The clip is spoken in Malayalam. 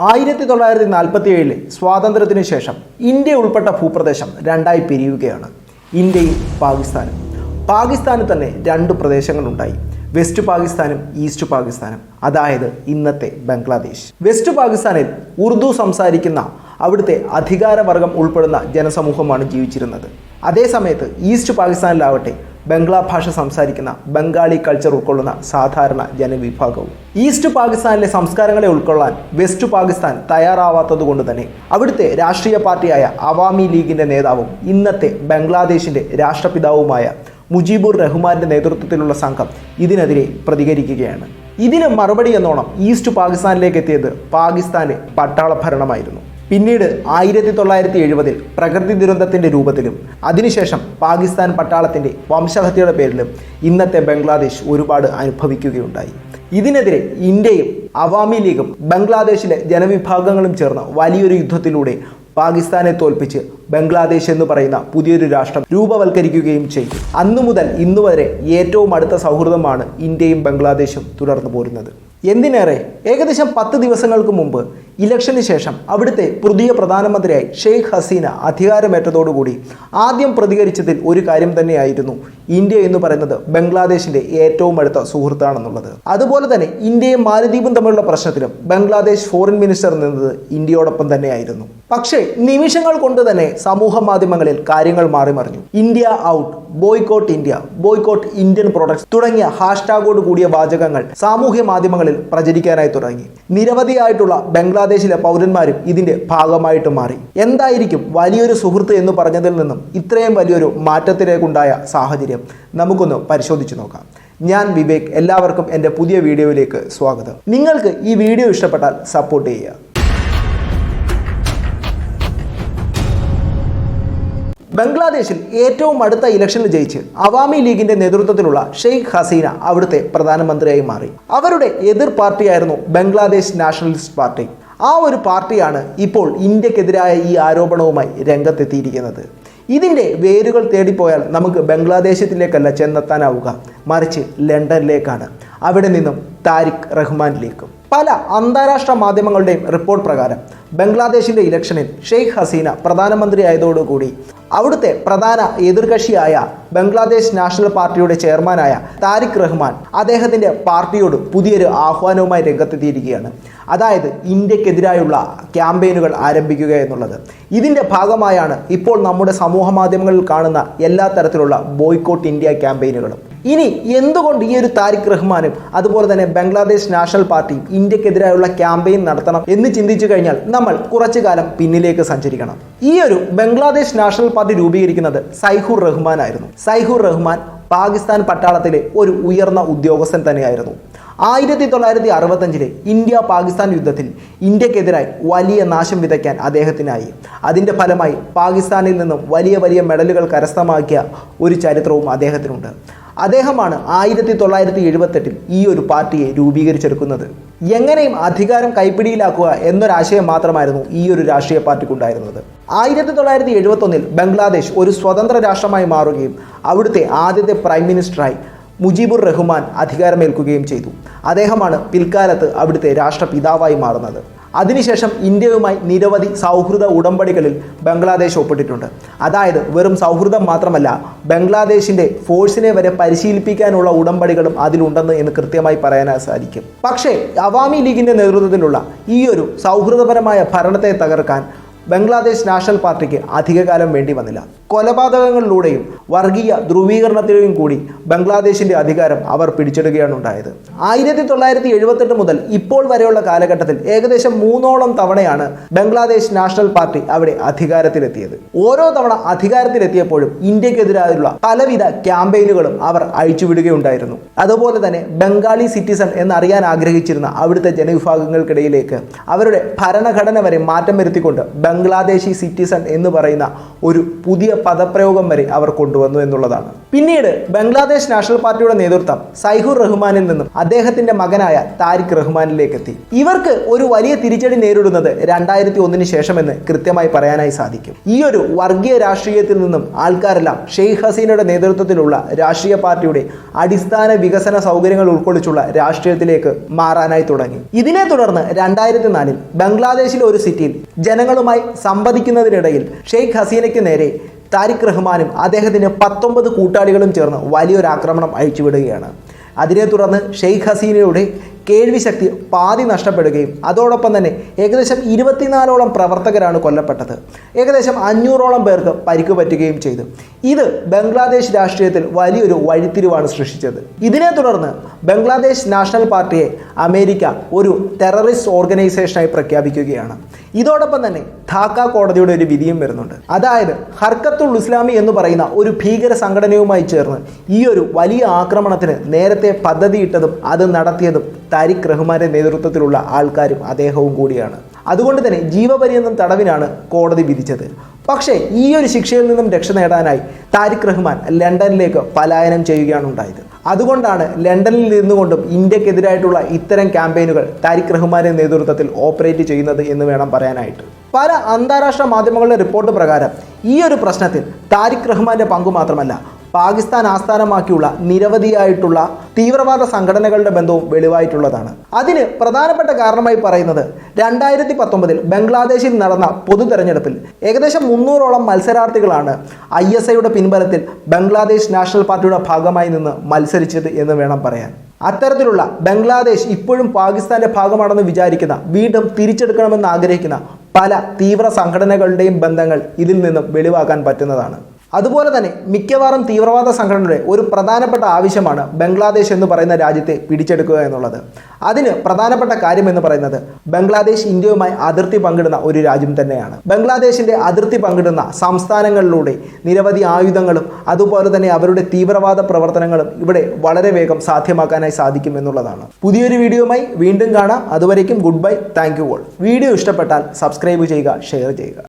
1947 സ്വാതന്ത്ര്യത്തിനു ശേഷം ഇന്ത്യ ഉൾപ്പെട്ട ഭൂപ്രദേശം രണ്ടായി പിരിയുകയാണ്. ഇന്ത്യയും പാകിസ്ഥാനും. പാകിസ്ഥാനിൽ തന്നെ രണ്ട് പ്രദേശങ്ങളുണ്ടായി, വെസ്റ്റ് പാകിസ്ഥാനും ഈസ്റ്റ് പാകിസ്ഥാനും, അതായത് ഇന്നത്തെ ബംഗ്ലാദേശ്. വെസ്റ്റ് പാകിസ്ഥാനിൽ ഉറുദു സംസാരിക്കുന്ന അവിടുത്തെ അധികാരവർഗം ഉൾപ്പെടുന്ന ജനസമൂഹമാണ് ജീവിച്ചിരുന്നത്. അതേസമയത്ത് ഈസ്റ്റ് പാകിസ്ഥാനിലാവട്ടെ ബംഗ്ലാ ഭാഷ സംസാരിക്കുന്ന ബംഗാളി കൾച്ചർ ഉൾക്കൊള്ളുന്ന സാധാരണ ജനവിഭാഗവും. ഈസ്റ്റ് പാകിസ്ഥാനിലെ സംസ്കാരങ്ങളെ ഉൾക്കൊള്ളാൻ വെസ്റ്റ് പാകിസ്ഥാൻ തയ്യാറാവാത്തതുകൊണ്ട് തന്നെ അവിടുത്തെ രാഷ്ട്രീയ പാർട്ടിയായ അവാമി ലീഗിന്റെ നേതാവും ഇന്നത്തെ ബംഗ്ലാദേശിന്റെ രാഷ്ട്രപിതാവുമായ മുജീബുർ റഹ്മാന്റെ നേതൃത്വത്തിലുള്ള സംഘം ഇതിനെതിരെ പ്രതികരിക്കുകയാണ്. ഇതിന് മറുപടി എന്നോണം ഈസ്റ്റ് പാകിസ്ഥാനിലേക്ക് എത്തിയത് പാകിസ്ഥാന്റെ പട്ടാള ഭരണമായിരുന്നു. പിന്നീട് 1970 പ്രകൃതി ദുരന്തത്തിന്റെ രൂപത്തിലും അതിനുശേഷം പാകിസ്ഥാൻ പട്ടാളത്തിന്റെ വംശഹത്യയുടെ പേരിലും ഇന്നത്തെ ബംഗ്ലാദേശ് ഒരുപാട് അനുഭവിക്കുകയുണ്ടായി. ഇതിനെതിരെ ഇന്ത്യയും അവാമി ലീഗും ബംഗ്ലാദേശിലെ ജനവിഭാഗങ്ങളും ചേർന്ന് വലിയൊരു യുദ്ധത്തിലൂടെ പാകിസ്ഥാനെ തോൽപ്പിച്ച് ബംഗ്ലാദേശ് എന്ന് പറയുന്ന പുതിയൊരു രാഷ്ട്രം രൂപവൽക്കരിക്കുകയും ചെയ്തു. അന്നു മുതൽ ഇന്നുവരെ ഏറ്റവും അടുത്ത സൗഹൃദമാണ് ഇന്ത്യയും ബംഗ്ലാദേശും തുടർന്നു പോരുന്നത്. എന്തിനേറെ, ഏകദേശം 10 ദിവസങ്ങൾക്ക് മുമ്പ് ഇലക്ഷന് ശേഷം അവിടുത്തെ പുതിയ പ്രധാനമന്ത്രിയായി ഷെയ്ഖ് ഹസീന അധികാരമേറ്റതോടുകൂടി ആദ്യം പ്രതികരിച്ചതിൽ ഒരു കാര്യം തന്നെയായിരുന്നു ഇന്ത്യ എന്ന് പറയുന്നത് ബംഗ്ലാദേശിന്റെ ഏറ്റവും അടുത്ത സുഹൃത്താണെന്നുള്ളത്. അതുപോലെ തന്നെ ഇന്ത്യയും മാലദ്വീപും തമ്മിലുള്ള പ്രശ്നത്തിലും ബംഗ്ലാദേശ് ഫോറിൻ മിനിസ്റ്റർ നിന്നത് ഇന്ത്യയോടൊപ്പം തന്നെയായിരുന്നു. പക്ഷേ നിമിഷങ്ങൾ കൊണ്ട് തന്നെ സമൂഹ മാധ്യമങ്ങളിൽ കാര്യങ്ങൾ മാറിമറിഞ്ഞു. India out, boycott India, boycott Indian products തുടങ്ങിയ ഹാഷ്ടാഗോട് കൂടിയ വാചകങ്ങൾ സാമൂഹ്യ മാധ്യമങ്ങളിൽ പ്രചരിക്കാനായി തുടങ്ങി. നിരവധിയായിട്ടുള്ള ബംഗ്ലാദേശിലെ പൗരന്മാരും ഇതിന്റെ ഭാഗമായിട്ട് മാറി. എന്തായിരിക്കും വലിയൊരു സുഹൃത്ത് എന്ന് പറഞ്ഞതിൽ നിന്നും ഇത്രയും വലിയൊരു മാറ്റത്തിലേക്കുണ്ടായ സാഹചര്യം നമുക്കൊന്ന് പരിശോധിച്ചു നോക്കാം. ഞാൻ വിവേക്, എല്ലാവർക്കും എൻ്റെ പുതിയ വീഡിയോയിലേക്ക് സ്വാഗതം. നിങ്ങൾക്ക് ഈ വീഡിയോ ഇഷ്ടപ്പെട്ടാൽ സപ്പോർട്ട് ചെയ്യുക. ബംഗ്ലാദേശിൽ ഏറ്റവും അടുത്ത ഇലക്ഷനിൽ ജയിച്ച് അവാമി ലീഗിന്റെ നേതൃത്വത്തിലുള്ള ഷെയ്ഖ് ഹസീന അവിടുത്തെ പ്രധാനമന്ത്രിയായി മാറി. അവരുടെ എതിർ പാർട്ടിയായിരുന്നു ബംഗ്ലാദേശ് നാഷണലിസ്റ്റ് പാർട്ടി. ആ ഒരു പാർട്ടിയാണ് ഇപ്പോൾ ഇന്ത്യക്കെതിരായ ഈ ആരോപണവുമായി രംഗത്തെത്തിയിരിക്കുന്നത്. ഇതിൻ്റെ വേരുകൾ തേടിപ്പോയാൽ നമുക്ക് ബംഗ്ലാദേശത്തിലേക്കല്ല ചെന്നെത്താനാവുക, മറിച്ച് ലണ്ടനിലേക്കാണ്. അവിടെ നിന്നും താരിഖ് റഹ്മാനിലേക്കും. പല അന്താരാഷ്ട്ര മാധ്യമങ്ങളുടെയും റിപ്പോർട്ട് പ്രകാരം ബംഗ്ലാദേശിൻ്റെ ഇലക്ഷനിൽ ഷെയ്ഖ് ഹസീന പ്രധാനമന്ത്രിയായതോടുകൂടി അവിടുത്തെ പ്രധാന എതിർകക്ഷിയായ ബംഗ്ലാദേശ് നാഷണൽ പാർട്ടിയുടെ ചെയർമാനായ താരിഖ് റഹ്മാൻ അദ്ദേഹത്തിൻ്റെ പാർട്ടിയോട് പുതിയൊരു ആഹ്വാനവുമായി രംഗത്തെത്തിയിരിക്കുകയാണ്. അതായത് ഇന്ത്യക്കെതിരായുള്ള ക്യാമ്പയിനുകൾ ആരംഭിക്കുക എന്നുള്ളത്. ഇതിൻ്റെ ഭാഗമായാണ് ഇപ്പോൾ നമ്മുടെ സമൂഹ മാധ്യമങ്ങളിൽ കാണുന്ന എല്ലാ തരത്തിലുള്ള ബോയ്കോട്ട് ഇന്ത്യ ക്യാമ്പയിനുകളും. ഇനി എന്തുകൊണ്ട് ഈ ഒരു താരിഖ് റഹ്മാനും അതുപോലെ തന്നെ ബംഗ്ലാദേശ് നാഷണൽ പാർട്ടിയും ഇന്ത്യക്കെതിരായുള്ള ക്യാമ്പയിൻ നടത്തണം എന്ന് ചിന്തിച്ചു കഴിഞ്ഞാൽ നമ്മൾ കുറച്ചു കാലം പിന്നിലേക്ക് സഞ്ചരിക്കണം. ഈ ഒരു ബംഗ്ലാദേശ് നാഷണൽ പാർട്ടി രൂപീകരിക്കുന്നത് സൈഖുർ റഹ്മാൻ ആയിരുന്നു. സൈഖുർ റഹ്മാൻ പാകിസ്ഥാൻ പട്ടാളത്തിലെ ഒരു ഉയർന്ന ഉദ്യോഗസ്ഥൻ തന്നെയായിരുന്നു. 1965 ഇന്ത്യ പാകിസ്ഥാൻ യുദ്ധത്തിൽ ഇന്ത്യക്കെതിരായി വലിയ നാശം വിതയ്ക്കാൻ അദ്ദേഹത്തിനായി. അതിൻ്റെ ഫലമായി പാകിസ്ഥാനിൽ നിന്നും വലിയ വലിയ മെഡലുകൾ കരസ്ഥമാക്കിയ ഒരു ചരിത്രവും അദ്ദേഹത്തിനുണ്ട്. അദ്ദേഹമാണ് 1978 ഈ ഒരു പാർട്ടിയെ രൂപീകരിച്ചെടുക്കുന്നത്. എങ്ങനെയും അധികാരം കൈപ്പിടിയിലാക്കുക എന്നൊരാശയം മാത്രമായിരുന്നു ഈ ഒരു രാഷ്ട്രീയ പാർട്ടിക്കുണ്ടായിരുന്നത്. 1971 ബംഗ്ലാദേശ് ഒരു സ്വതന്ത്ര രാഷ്ട്രമായി മാറുകയും അവിടുത്തെ ആദ്യത്തെ പ്രൈം മിനിസ്റ്ററായി മുജീബുർ റഹ്മാൻ അധികാരമേൽക്കുകയും ചെയ്തു. അദ്ദേഹമാണ് പിൽക്കാലത്ത് അവിടുത്തെ രാഷ്ട്രപിതാവായി മാറുന്നത്. അതിനുശേഷം ഇന്ത്യയുമായി നിരവധി സൗഹൃദ ഉടമ്പടികളിൽ ബംഗ്ലാദേശ് ഒപ്പിട്ടിട്ടുണ്ട്. അതായത് വെറും സൗഹൃദം മാത്രമല്ല, ബംഗ്ലാദേശിൻ്റെ ഫോഴ്സിനെ വരെ പരിശീലിപ്പിക്കാനുള്ള ഉടമ്പടികളും അതിലുണ്ടെന്ന് എന്ന് കൃത്യമായി പറയാൻ സാധിക്കും. പക്ഷേ അവാമി ലീഗിൻ്റെ നേതൃത്വത്തിലുള്ള ഈ ഒരു സൗഹൃദപരമായ ഭരണത്തെ തകർക്കാൻ ബംഗ്ലാദേശ് നാഷണൽ പാർട്ടിക്ക് അധികകാലം വേണ്ടി വന്നില്ല. കൊലപാതകങ്ങളിലൂടെയും വർഗീയ ധ്രുവീകരണത്തിലെയും കൂടി ബംഗ്ലാദേശിന്റെ അധികാരം അവർ പിടിച്ചെടുക്കുകയാണ് ഉണ്ടായത്. 1978 മുതൽ ഇപ്പോൾ വരെയുള്ള കാലഘട്ടത്തിൽ ഏകദേശം 3ഓളം തവണയാണ് ബംഗ്ലാദേശ് നാഷണൽ പാർട്ടി അവിടെ അധികാരത്തിലെത്തിയത്. ഓരോ തവണ അധികാരത്തിലെത്തിയപ്പോഴും ഇന്ത്യക്കെതിരായുള്ള പലവിധ ക്യാമ്പയിനുകളും അവർ അഴിച്ചുവിടുകയുണ്ടായിരുന്നു. അതുപോലെ തന്നെ ബംഗാളി സിറ്റിസൺ എന്നറിയാൻ ആഗ്രഹിച്ചിരുന്ന അവിടുത്തെ ജനവിഭാഗങ്ങൾക്കിടയിലേക്ക് അവരുടെ ഭരണഘടന വരെ മാറ്റം വരുത്തിക്കൊണ്ട് ബംഗ്ലാദേശി സിറ്റിസൺ എന്ന് പറയുന്ന ഒരു പുതിയ പദപ്രയോഗം വരെ അവർ കൊണ്ടുവന്നു എന്നുള്ളതാണ്. പിന്നീട് ബംഗ്ലാദേശ് നാഷണൽ പാർട്ടിയുടെ നേതൃത്വം സൈഹുർ റഹ്മാനിൽ നിന്നും അദ്ദേഹത്തിന്റെ മകനായ താരിഖ് റഹ്മാനിലേക്ക് എത്തി. ഇവർക്ക് ഒരു വലിയ തിരിച്ചടി നേരിടുന്നത് 2001 ശേഷമെന്ന് കൃത്യമായി പറയാനായി സാധിക്കും. ഈ ഒരു വർഗീയ രാഷ്ട്രീയത്തിൽ നിന്നും ആൾക്കാരെല്ലാം ഷെയ്ഖ് ഹസീനയുടെ നേതൃത്വത്തിലുള്ള രാഷ്ട്രീയ പാർട്ടിയുടെ അടിസ്ഥാന വികസന സൗകര്യങ്ങൾ ഉൾക്കൊള്ളിച്ചുള്ള രാഷ്ട്രീയത്തിലേക്ക് മാറാനായി തുടങ്ങി. ഇതിനെ തുടർന്ന് 2004 ബംഗ്ലാദേശിലെ ഒരു സിറ്റിയിൽ ജനങ്ങളുമായി സംവദിക്കുന്നതിനിടയിൽ ഷെയ്ഖ് ഹസീനയ്ക്ക് നേരെ താരിഖ് റഹ്മാനും അദ്ദേഹത്തിന്റെ 19 കൂട്ടാളികളും ചേർന്ന് വലിയൊരു ആക്രമണം അഴിച്ചുവിടുകയാണ്. അതിനെ തുടർന്ന് ഷെയ്ഖ് ഹസീനയുടെ കേൾവി ശക്തി പാതി നഷ്ടപ്പെടുകയും അതോടൊപ്പം തന്നെ ഏകദേശം 24ഓളം പ്രവർത്തകരാണ് കൊല്ലപ്പെട്ടത്. ഏകദേശം 500ഓളം പേർക്ക് പരിക്ക് പറ്റുകയും ചെയ്തു. ഇത് ബംഗ്ലാദേശ് രാഷ്ട്രീയത്തിൽ വലിയൊരു വഴിത്തിരിവാണ് സൃഷ്ടിച്ചത്. ഇതിനെ തുടർന്ന് ബംഗ്ലാദേശ് നാഷണൽ പാർട്ടിയെ അമേരിക്ക ഒരു ടെററിസ്റ്റ് ഓർഗനൈസേഷനായി പ്രഖ്യാപിക്കുകയാണ്. ഇതോടൊപ്പം തന്നെ ധാക്ക കോടതിയുടെ ഒരു വിധിയും വരുന്നുണ്ട്. അതായത് ഹർക്കത്തുൽ ഇസ്ലാമി എന്ന് പറയുന്ന ഒരു ഭീകര സംഘടനയുമായി ചേർന്ന് ഈ ഒരു വലിയ ആക്രമണത്തിന് നേരത്തെ പദ്ധതിയിട്ടതും അത് നടത്തിയതും താരിഖ് റഹ്മാന്റെ നേതൃത്വത്തിലുള്ള ആൾക്കാരും അദ്ദേഹവും കൂടിയാണ്. അതുകൊണ്ട് തന്നെ ജീവപര്യന്തം തടവിനാണ് കോടതി വിധിച്ചത്. പക്ഷേ ഈ ഒരു ശിക്ഷയിൽ നിന്നും രക്ഷ നേടാനായി താരിഖ് റഹ്മാൻ ലണ്ടനിലേക്ക് പലായനം ചെയ്യുകയാണ് ഉണ്ടായത്. അതുകൊണ്ടാണ് ലണ്ടനിൽ നിന്നുകൊണ്ടും ഇന്ത്യക്കെതിരായിട്ടുള്ള ഇത്തരം ക്യാമ്പയിനുകൾ താരിഖ് റഹ്മാന്റെ നേതൃത്വത്തിൽ ഓപ്പറേറ്റ് ചെയ്യുന്നത് എന്ന് വേണം പറയാനായിട്ട്. പല അന്താരാഷ്ട്ര മാധ്യമങ്ങളുടെ റിപ്പോർട്ട് പ്രകാരം ഈ ഒരു പ്രശ്നത്തിൽ താരിഖ് റഹ്മാന്റെ പങ്കു മാത്രമല്ല പാകിസ്ഥാൻ ആസ്ഥാനമാക്കിയുള്ള നിരവധിയായിട്ടുള്ള തീവ്രവാദ സംഘടനകളുടെ ബന്ധവും വെളിവായിട്ടുള്ളതാണ്. അതിന് പ്രധാനപ്പെട്ട കാരണമായി പറയുന്നത് 2019 ബംഗ്ലാദേശിൽ നടന്ന പൊതു തെരഞ്ഞെടുപ്പിൽ ഏകദേശം 300ഓളം മത്സരാർത്ഥികളാണ് ISIയുടെ പിൻബലത്തിൽ ബംഗ്ലാദേശ് നാഷണൽ പാർട്ടിയുടെ ഭാഗമായി നിന്ന് മത്സരിച്ചത് എന്ന് വേണം പറയാൻ. അത്തരത്തിലുള്ള ബംഗ്ലാദേശ് ഇപ്പോഴും പാകിസ്ഥാന്റെ ഭാഗമാണെന്ന് വിചാരിക്കുന്ന, വീണ്ടും തിരിച്ചെടുക്കണമെന്ന് ആഗ്രഹിക്കുന്ന പല തീവ്ര സംഘടനകളുടെയും ബന്ധങ്ങൾ ഇതിൽ നിന്നും വെളിവാക്കാൻ പറ്റുന്നതാണ്. അതുപോലെ തന്നെ മിക്കവാറും തീവ്രവാദ സംഘടനയുടെ ഒരു പ്രധാനപ്പെട്ട ആവശ്യമാണ് ബംഗ്ലാദേശ് എന്ന് പറയുന്ന രാജ്യത്തെ പിടിച്ചെടുക്കുക എന്നുള്ളത്. അതിന് പ്രധാനപ്പെട്ട കാര്യം എന്ന് പറയുന്നത് ബംഗ്ലാദേശ് ഇന്ത്യയുമായി അതിർത്തി പങ്കിടുന്ന ഒരു രാജ്യം തന്നെയാണ്. ബംഗ്ലാദേശിന്റെ അതിർത്തി പങ്കിടുന്ന സംസ്ഥാനങ്ങളിലൂടെ നിരവധി ആയുധങ്ങളും അതുപോലെ തന്നെ അവരുടെ തീവ്രവാദ പ്രവർത്തനങ്ങളും ഇവിടെ വളരെ വേഗം സാധ്യമാക്കാനായി സാധിക്കും എന്നുള്ളതാണ്. പുതിയൊരു വീഡിയോയുമായി വീണ്ടും കാണാം. അതുവരേക്കും good bye, thank you all. Video ഇഷ്ടപ്പെട്ടാൽ സബ്സ്ക്രൈബ് ചെയ്യുക, ഷെയർ ചെയ്യുക.